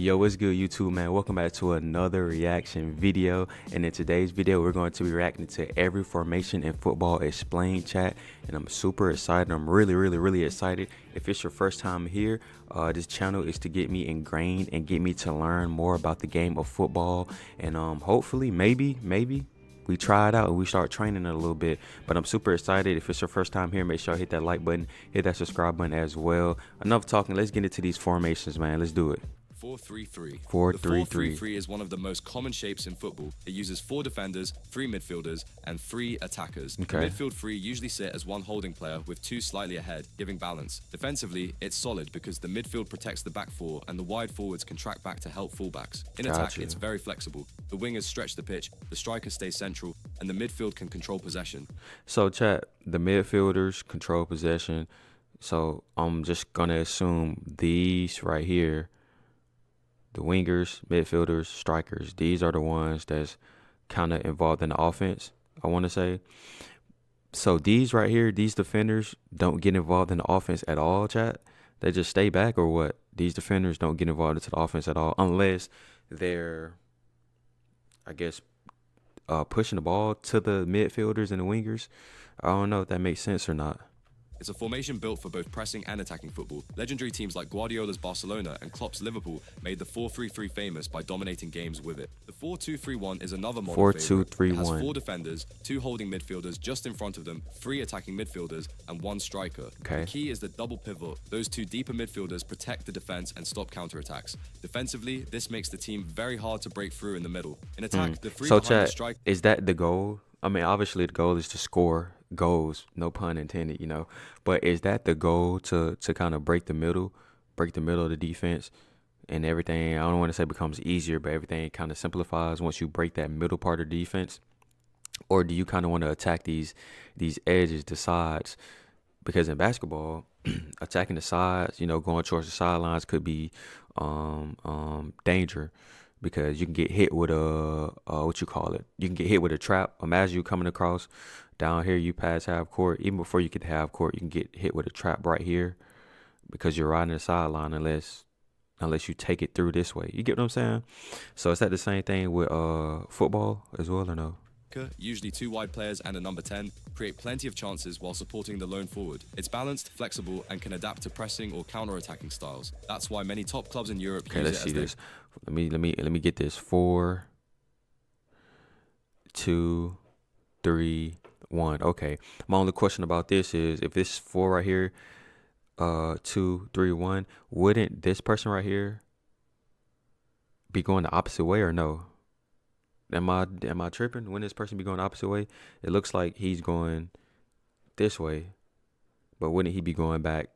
Yo, what's good, YouTube, man? Welcome back to another reaction video. And in today's video, we're going to be reacting to every formation in football explained, chat. And I'm super excited. I'm really excited. If it's your first time here, this channel is to get me ingrained and get me to learn more about the game of football. And hopefully, maybe we try it out and we start training it a little bit. But I'm super excited. If it's your first time here, make sure you hit that like button, hit that subscribe button as well. Enough talking, let's get into these formations, man. Let's do it. 4-3-3. 4-3-3. The 4-3-3 is one of the most common shapes in football. It uses 4 defenders, 3 midfielders, and 3 attackers. Okay. The midfield 3 usually sit as one holding player with 2 slightly ahead, giving balance. Defensively, it's solid because the midfield protects the back 4 and the wide forwards can track back to help fullbacks. In attack, it's very flexible. The wingers stretch the pitch, the strikers stay central, and the midfield can control possession. So, chat, the midfielders control possession. So I'm just gonna assume these right here, the wingers, midfielders, strikers, these are the ones that's kind of involved in the offense, I want to say. So these right here, these defenders don't get involved in the offense at all, chat. They just stay back, or what? These defenders don't get involved into the offense at all unless they're, I guess, pushing the ball to the midfielders and the wingers. I don't know if that makes sense or not. It's a formation built for both pressing and attacking football. Legendary teams like Guardiola's Barcelona and Klopp's Liverpool made the 4-3-3 famous by dominating games with it. The 4-2-3-1 is another modern favorite. It has 4 defenders, 2 holding midfielders just in front of them, 3 attacking midfielders, and 1 striker. Okay. The key is the double pivot. Those 2 deeper midfielders protect the defense and stop counterattacks. Defensively, this makes the team very hard to break through in the middle. In attack, the 3 So, behind the chat, striker. is that the goal? I mean, obviously the goal is to score goals, no pun intended, you know. But is that the goal, to kind of break the middle of the defense, and everything? I don't want to say becomes easier, but everything kind of simplifies once you break that middle part of the defense? Or do you kind of want to attack these edges, the sides? Because in basketball, attacking the sides, you know, going towards the sidelines could be danger, because you can get hit with a what you call it? You can get hit with a trap. Imagine you coming across down here, you pass half court. Even before you get to half court, you can get hit with a trap right here because you're riding the sideline unless you take it through this way. You get what I'm saying? So is that the same thing with football as well, or no? Usually 2 wide players and a number 10, create plenty of chances while supporting the lone forward. It's balanced, flexible, and can adapt to pressing or counter-attacking styles. That's why many top clubs in Europe Okay, use let's it see as this. Let me get this. 4, 2, 3, 1. Okay. My only question about this is, if this 4 right here, 2, 3, 1, wouldn't this person right here be going the opposite way, or no? Am I tripping? Wouldn't this person be going the opposite way? It looks like he's going this way, but wouldn't he be going back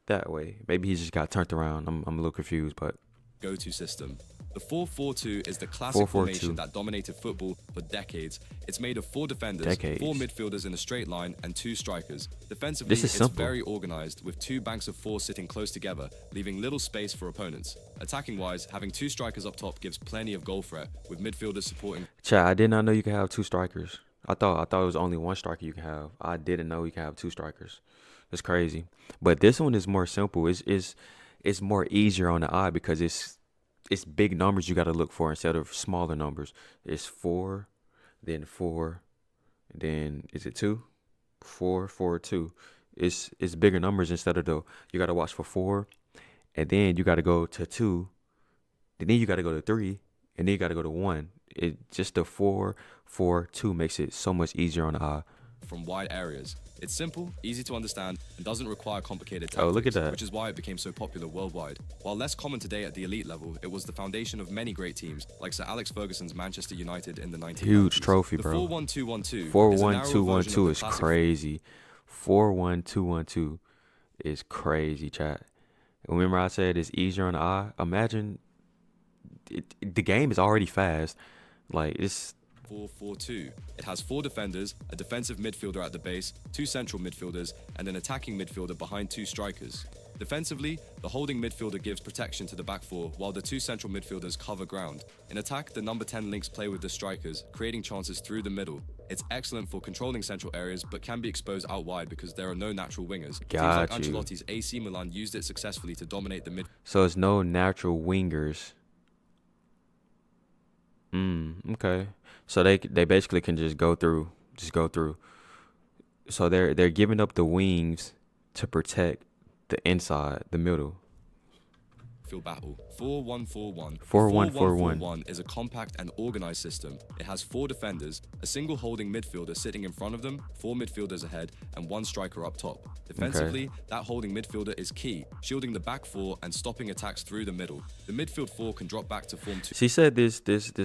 that way? Maybe he just got turned around. I'm a little confused, but go-to system. The 4-4-2 is the classic 4-4-2. formation that dominated football for decades. It's made of 4 defenders, 4 midfielders in a straight line, and 2 strikers. Defensively, it's very organized, with 2 banks of 4 sitting close together, leaving little space for opponents. Attacking-wise, having 2 strikers up top gives plenty of goal threat, with midfielders supporting. Chat, I did not know you could have 2 strikers. I thought it was only 1 striker you can have. I didn't know you can have 2 strikers. That's crazy. But this one is more simple. It's more easier on the eye because it's big numbers you got to look for instead of smaller numbers. It's 4, then 4, then is it 2? 4, 4, 2. It's bigger numbers instead of you got to watch for 4, and then you got to go to 2, and then you got to go to 3, and then you got to go to 1. It just the 4, 4, 2 makes it so much easier on the eye. From wide areas. It's simple, easy to understand, and doesn't require complicated tactics, Oh, look at that. which is why it became so popular worldwide. While less common today at the elite level, it was the foundation of many great teams, like Sir Alex Ferguson's Manchester United in the 1990s. Huge trophy, bro. The 4-1-2-1-2 4-1-2-1-2 is crazy. 4-1-2-1-2 is crazy, chat. Remember I said it's easier on the eye? Imagine the game is already fast. Like, it's 4-4-2. It has 4 defenders, a defensive midfielder at the base, 2 central midfielders, and an attacking midfielder behind 2 strikers. Defensively, the holding midfielder gives protection to the back 4, while the 2 central midfielders cover ground. In attack, the number 10 links play with the strikers, creating chances through the middle. It's excellent for controlling central areas, but can be exposed out wide because there are no natural wingers. Teams like Ancelotti's AC Milan used it successfully to dominate the mid. So it's no natural wingers Okay. So they basically can just go through. So they're giving up the wings to protect the inside, the middle. Field battle. 4-1-4-1. The 4-1-4-1. 4-1-4-1 is a compact and organized system. It has four defenders, a single holding midfielder sitting in front of them, four midfielders ahead, and one striker up top. Defensively, that holding midfielder is key, shielding the back four and stopping attacks through the middle. The midfield four can drop back to form two. She said this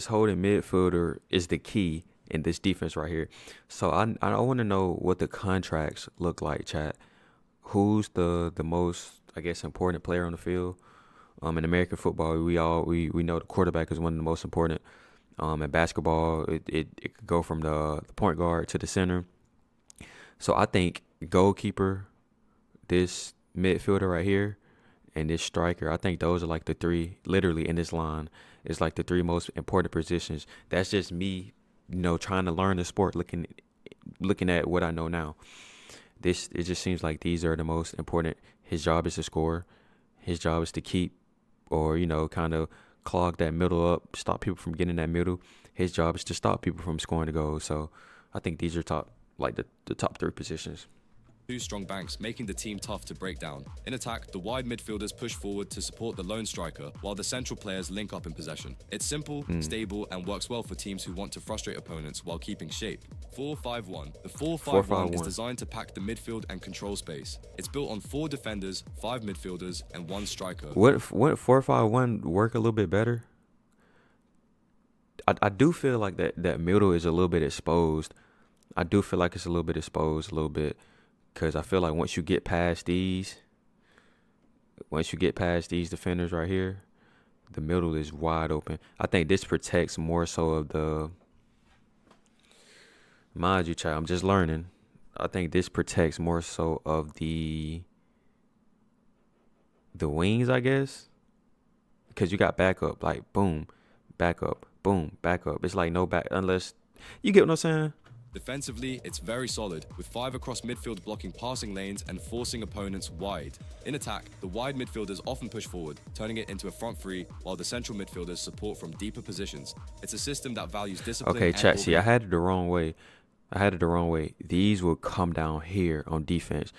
holding midfielder is the key in this defense right here. So I want to know what the contracts look like, chat. Who's the most, I guess, important player on the field? In American football, we know the quarterback is one of the most important. In basketball, it could go from the point guard to the center. So I think goalkeeper, this midfielder right here, and this striker, I think those are like the three, literally in this line, it's like the three most important positions. That's just me, trying to learn the sport, looking at what I know now. It just seems like these are the most important. His job is to score. His job is to keep or, kind of clog that middle up, stop people from getting that middle. His job is to stop people from scoring the goals. So I think these are the top three positions. Two strong banks, making the team tough to break down. In attack, the wide midfielders push forward to support the lone striker, while the central players link up in possession. It's simple, stable, and works well for teams who want to frustrate opponents while keeping shape. 4-5-1. The 4-5-1 is designed to pack the midfield and control space. It's built on four defenders, five midfielders, and one striker. What 4-5-1 work a little bit better? I do feel like that middle is a little bit exposed. I do feel like it's a little bit exposed, a little bit. Because I feel like once you get past these defenders right here, the middle is wide open. I think this protects more so of the, mind you, child, I'm just learning. I think this protects more so of the wings, I guess. Because you got backup, like boom, backup, boom, backup. It's like no back, unless, you get what I'm saying? Defensively, it's very solid, with five across midfield blocking passing lanes and forcing opponents wide. In attack, the wide midfielders often push forward, turning it into a front three, while the central midfielders support from deeper positions. It's a system that values discipline. Okay, chat, see, I had it the wrong way. These will come down here on defense.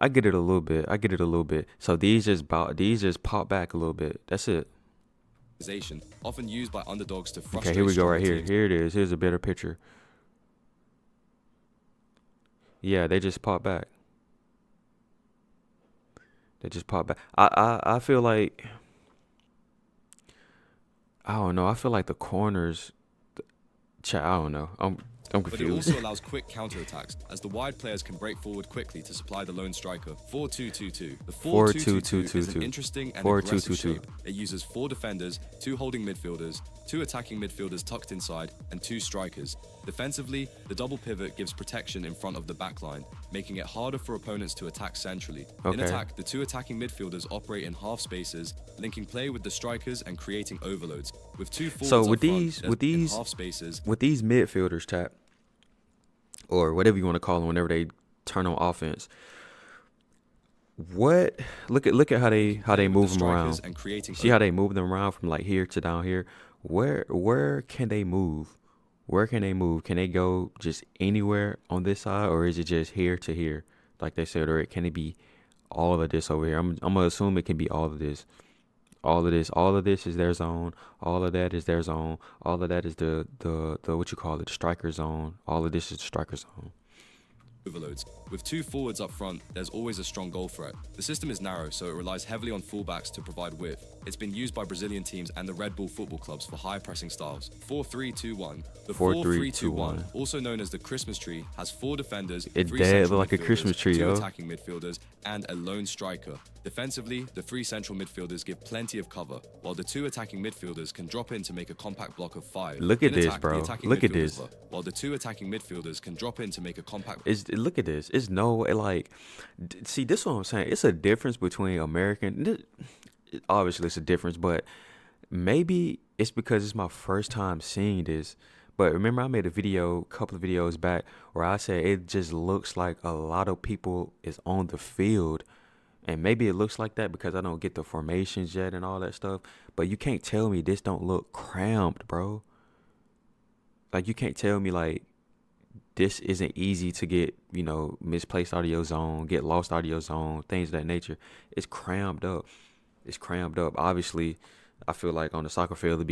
I get it a little bit. So these just pop back a little bit. That's it. Often used by underdogs to frustrate. Okay, here we go right here. teams. Here it is. Here's a better picture. Yeah, they just pop back. I feel like, I don't know. I feel like the corners, I don't know. I'm But it confused. also allows quick counterattacks, as the wide players can break forward quickly to supply the lone striker. 4-2-2-2. The 4-2-2-2 is an interesting and aggressive 4-2-2-2. shape. It uses four defenders, two holding midfielders, two attacking midfielders tucked inside, and two strikers. Defensively, the double pivot gives protection in front of the back line, making it harder for opponents to attack centrally. In Okay. attack, the two attacking midfielders operate in half spaces, linking play with the strikers and creating overloads. With two forwards So up with front, these in half spaces, with these midfielders, chat, or whatever you want to call them, whenever they turn on offense, look at how they with move the them strikers around. and creating See how they move them around from like here to down here. Where can they move? Can they go just anywhere on this side, or is it just here to here, like they said, or can it be all of this over here? I'm gonna assume it can be all of this. All of this is their zone. All of that is their zone. All of that is the what you call it, the striker zone. All of this is the striker zone. overloads. With two forwards up front, there's always a strong goal threat. The system is narrow, so it relies heavily on fullbacks to provide width. It's been used by Brazilian teams and the Red Bull football clubs for high pressing styles. 4-3-2-1. The 4-3-2-1, also known as the Christmas tree, has four defenders, It three dead central look like a midfielders, Christmas tree, two yo. attacking midfielders, and a lone striker. Defensively, the three central midfielders give plenty of cover, while the two attacking midfielders can drop in to make a compact block of five. Look at In this, attack, the bro. attacking Look at midfielders this. block, while the two attacking midfielders can drop in to make a compact. Look at this. It's no like. See, this is what I'm saying. It's a difference between American. Obviously, it's a difference, but maybe it's because it's my first time seeing this. But remember, I made a video, a couple of videos back, where I said it just looks like a lot of people is on the field. And maybe it looks like that because I don't get the formations yet and all that stuff. But you can't tell me this don't look cramped, bro. Like, you can't tell me, like, this isn't easy to get, misplaced out of your zone, get lost out of your zone, things of that nature. It's crammed up. It's crammed up. Obviously, I feel like on the soccer field,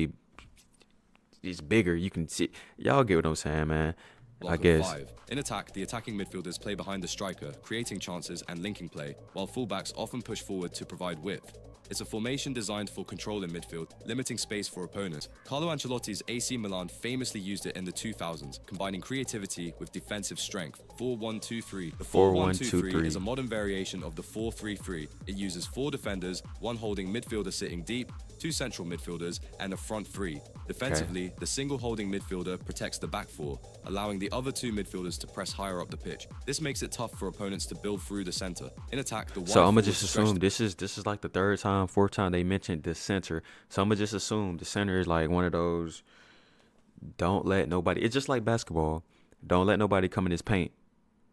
it's bigger. You can see. Y'all get what I'm saying, man. Block I of guess. 5. In attack, the attacking midfielders play behind the striker, creating chances and linking play, while fullbacks often push forward to provide width. It's a formation designed for control in midfield, limiting space for opponents. Carlo Ancelotti's AC Milan famously used it in the 2000s, combining creativity with defensive strength. 4-1-2-3. The 4-1-2-3 is a modern variation of the 4-3-3. It uses 4 defenders, 1 holding midfielder sitting deep, 2 central midfielders, and a front 3. Defensively, the single holding midfielder protects the back 4, allowing the other 2 midfielders to press higher up the pitch. This makes it tough for opponents to build through the center. In attack, the wide So I'm gonna forwards just stretch assume this is like the third time, fourth time they mentioned the center. So I'm gonna just assume the center is like one of those. Don't let nobody. It's just like basketball. Don't let nobody come in his paint.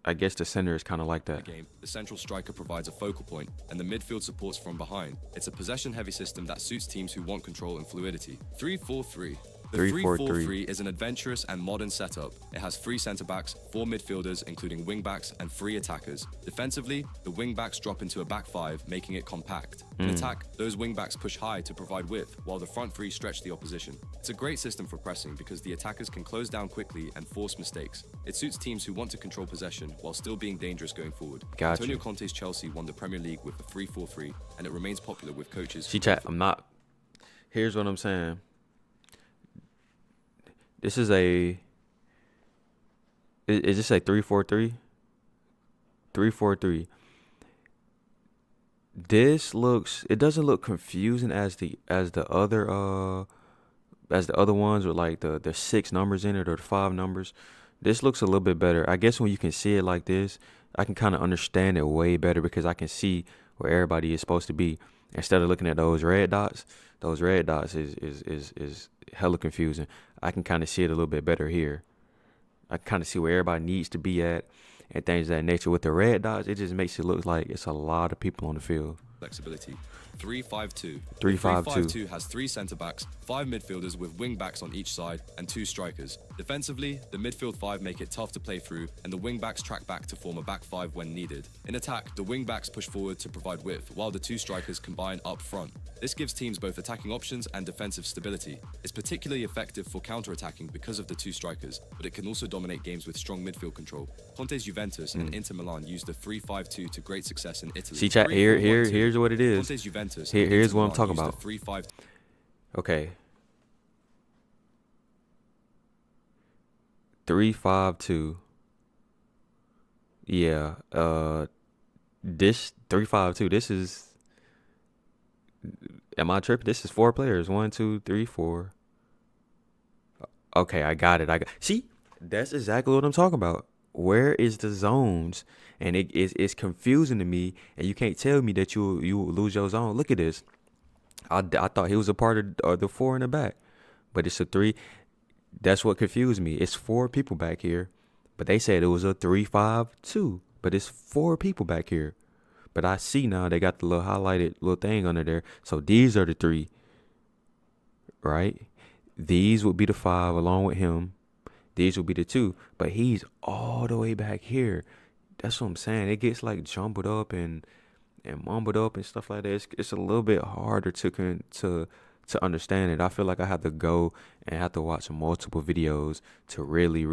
I guess the center is kind of like that. game. The central striker provides a focal point, and the midfield supports from behind. It's a possession-heavy system that suits teams who want control and fluidity. 3-4-3. The 3-4-3 is an adventurous and modern setup. It has 3 centre-backs, 4 midfielders, including wing-backs, and 3 attackers. Defensively, the wing-backs drop into a back 5, making it compact. In attack, those wing-backs push high to provide width, while the front 3 stretch the opposition. It's a great system for pressing because the attackers can close down quickly and force mistakes. It suits teams who want to control possession while still being dangerous going forward. Gotcha. Antonio Conte's Chelsea won the Premier League with the 3-4-3, and it remains popular with coaches. See, chat. I'm not. Here's what I'm saying. This is a. Is this a 3-4-3? 3-4-3. This looks. It doesn't look confusing as the other ones with like the 6 numbers in it or the 5 numbers. This looks a little bit better. I guess when you can see it like this, I can kind of understand it way better because I can see where everybody is supposed to be instead of looking at those red dots. Those red dots is hella confusing. I can kind of see it a little bit better here. I kind of see where everybody needs to be at and things of that nature. With the red dots, it just makes it look like it's a lot of people on the field. Flexibility. 3-5-2. 3-5-2. 3-5-2 has 3 centre-backs, 5 midfielders with wing-backs on each side, and 2 strikers. Defensively, the midfield 5 make it tough to play through, and the wing-backs track back to form a back 5 when needed. In attack, the wing-backs push forward to provide width, while the 2 strikers combine up front. This gives teams both attacking options and defensive stability. It's particularly effective for counter-attacking because of the 2 strikers, but it can also dominate games with strong midfield control. Conte's Juventus and Inter Milan used the 3-5-2 to great success in Italy. See, chat. Here's what it is. Conte's Juventus. Here's what I'm talking about. 3-5. Okay. 3-5-2. Yeah. This 3-5-2. This is. Am I tripping? This is 4 players. 1, 2, 3, 4. Okay, I got it. See, that's exactly what I'm talking about. Where is the zones? And it's confusing to me, and you can't tell me that you will lose your zone. Look at this. I thought he was a part of the 4 in the back, but it's a 3. That's what confused me. It's 4 people back here, but they said it was a 3-5-2, but it's 4 people back here. But I see now they got the little highlighted little thing under there. So these are the 3, right? These would be the 5 along with him. These would be the 2, but he's all the way back here. That's what I'm saying. It gets like jumbled up and mumbled up and stuff like that. It's a little bit harder to understand it. I feel like I have to go and have to watch multiple videos to really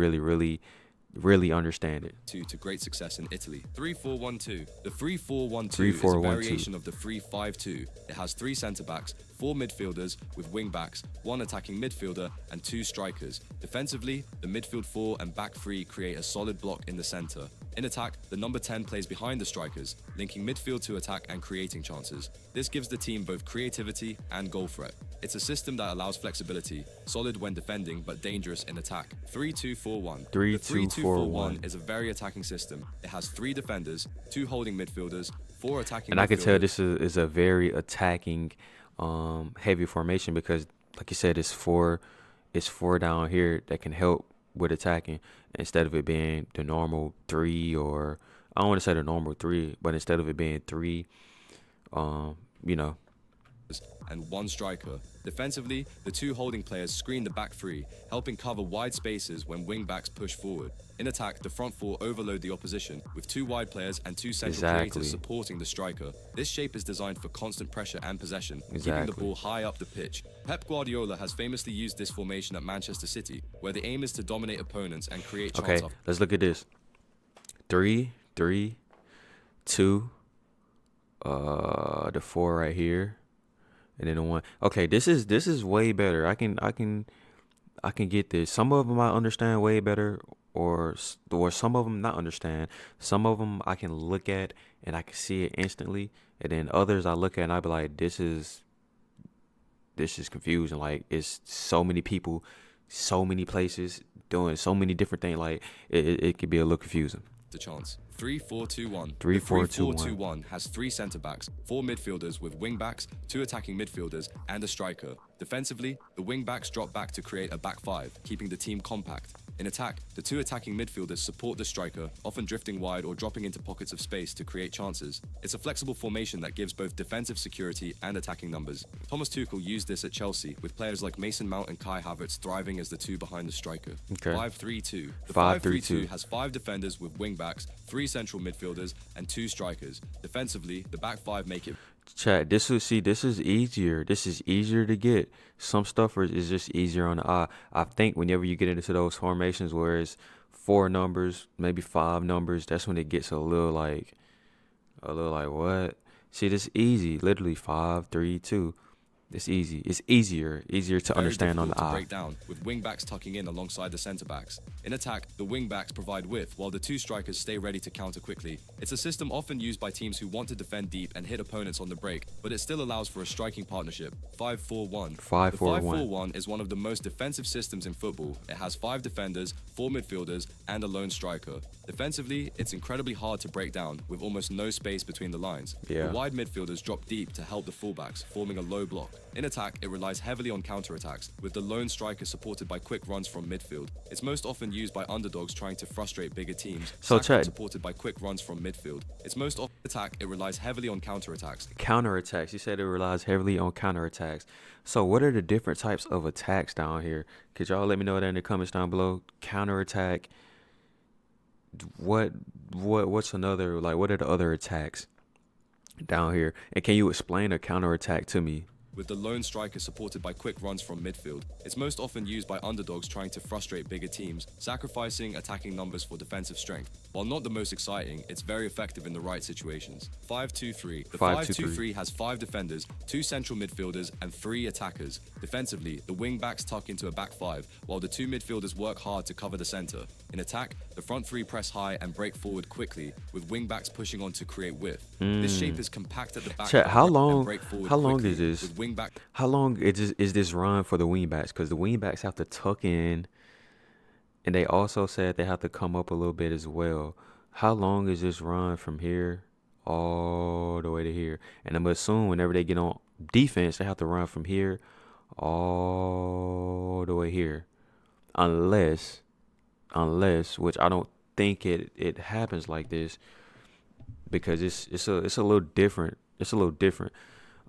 understand it. To great success in Italy. 3-4-1-2. The 3-4-1-2 is a 3-4-1-2. variation of the 3-5-2. It has 3 centre-backs, 4 midfielders with wing-backs, 1 attacking midfielder, and 2 strikers. Defensively, the midfield 4 and back 3 create a solid block in the centre. In attack, the number 10 plays behind the strikers, linking midfield to attack and creating chances. This gives the team both creativity and goal threat. It's a system that allows flexibility, solid when defending but dangerous in attack. 3-2-4-1. 3-2-4-1 is a very attacking system. It has 3 defenders, 2 holding midfielders, 4 attacking And I can tell midfielders. this is a very attacking heavy formation because, like you said, it's 4 it's four down here that can help with attacking instead of it being the normal three, or I don't want to say the normal three, but instead of it being three, you know, and one striker. Defensively, the two holding players screen the back three, helping cover wide spaces when wing backs push forward. In attack, the front four overload the opposition, with two wide players and two central creators supporting the striker. This shape is designed for constant pressure and possession, keeping the ball high up the pitch. Pep Guardiola has famously used this formation at Manchester City, where the aim is to dominate opponents and create chances. Okay, let's look at this. 3-3-2. The four right here, and then the one. Okay, this is way better. I can get this. Some of them I understand way better, or some of them not understand. Some of them I can look at and I can see it instantly, and then others I look at and I be like, this is confusing. Like, it's so many people, so many places doing so many different things. Like, it could be a little confusing. The chance. 3-4-2-1. 3-4-2-1 has three centre backs, four midfielders with wing backs, two attacking midfielders, and a striker. Defensively, the wing backs drop back to create a back five, keeping the team compact. In attack, the two attacking midfielders support the striker, often drifting wide or dropping into pockets of space to create chances. It's a flexible formation that gives both defensive security and attacking numbers. Thomas Tuchel used this at Chelsea, with players like Mason Mount and Kai Havertz thriving as the two behind the striker. Okay. 5-3-2. The 5-3-2 has five defenders with wing backs, three central midfielders, and two strikers. Defensively, the back five make it. Chat, this is easier. This is easier to get. Some stuff is just easier on the eye. I think whenever you get into those formations where it's four numbers, maybe five numbers, that's when it gets a little like what? See, this easy. Literally 5-3-2. It's easy. It's easier to understand on the eye. Break down, with wing backs tucking in alongside the centre backs. In attack, the wing backs provide width while the two strikers stay ready to counter quickly. It's a system often used by teams who want to defend deep and hit opponents on the break, but it still allows for a striking partnership. 5-4-1. 5-4-1. The 5-4-1 is one of the most defensive systems in football. It has five defenders, four midfielders, and a lone striker. Defensively, it's incredibly hard to break down, with almost no space between the lines. Yeah. The wide midfielders drop deep to help the fullbacks, forming a low block. In attack, it relies heavily on counterattacks, with the lone striker supported by quick runs from midfield. It's most often used by underdogs trying to frustrate bigger teams. So Saka supported by quick runs from midfield. It's most often attack, it relies heavily on counterattacks. Counterattacks. You said it relies heavily on counterattacks. So what are the different types of attacks down here? Could y'all let me know that in the comments down below? Counterattack. What's another, like, what are the other attacks down here? And can you explain a counterattack to me? With the lone striker supported by quick runs from midfield. It's most often used by underdogs trying to frustrate bigger teams, sacrificing attacking numbers for defensive strength. While not the most exciting, it's very effective in the right situations. 5-2-3. The 5-2-3 has five defenders, two central midfielders, and three attackers. Defensively, the wing backs tuck into a back five, while the two midfielders work hard to cover the center. In attack, the front three press high and break forward quickly, with wing backs pushing on to create width. This shape is compact at the back. Chat, how long quickly, is this? How long is this run for the wingbacks? Because the wingbacks have to tuck in, and they also said they have to come up a little bit as well. How long is this run from here all the way to here? And I'm assuming whenever they get on defense, they have to run from here all the way here, unless, which I don't think it happens like this, because it's a little different. It's a little different.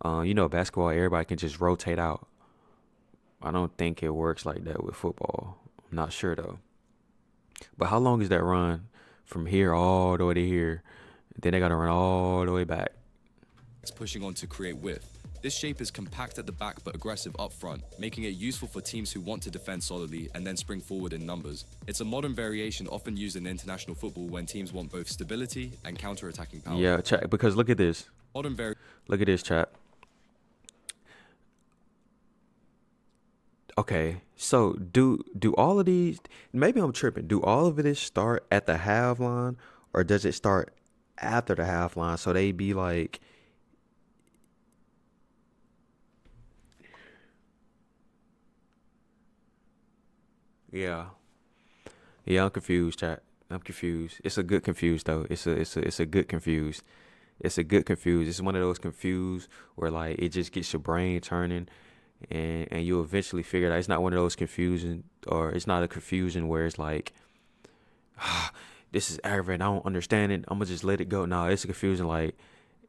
Basketball, everybody can just rotate out. I don't think it works like that with football. I'm not sure though. But how long is that run from here all the way to here? Then they got to run all the way back. It's pushing on to create width. This shape is compact at the back but aggressive up front, making it useful for teams who want to defend solidly and then spring forward in numbers. It's a modern variation often used in international football when teams want both stability and counter-attacking power. Yeah, chat, because look at this. Look at this, chat. Okay, so do all of these, maybe I'm tripping, do all of this start at the half line, or does it start after the half line? So they be like, yeah, I'm confused, chat. I'm confused. It's a good confused though. It's a good confused. It's a good confused. It's one of those confused where like it just gets your brain turning. and you'll eventually figure it out. It's not one of those confusion, or it's not a confusion where it's like, this is aggravating, I don't understand it, I'm gonna just let it go. No, it's a confusion like,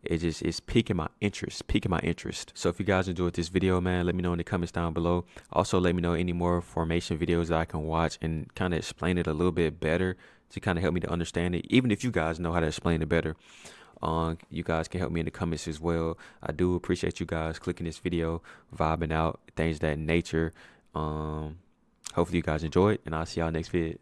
it's piquing my interest. So if you guys enjoyed this video, man, let me know in the comments down below. Also, let me know any more formation videos that I can watch and kind of explain it a little bit better to kind of help me to understand it. Even if you guys know how to explain it better, you guys can help me in the comments as well. I do appreciate you guys clicking this video, vibing out, things of that nature. Hopefully you guys enjoy it, and I'll see y'all next vid.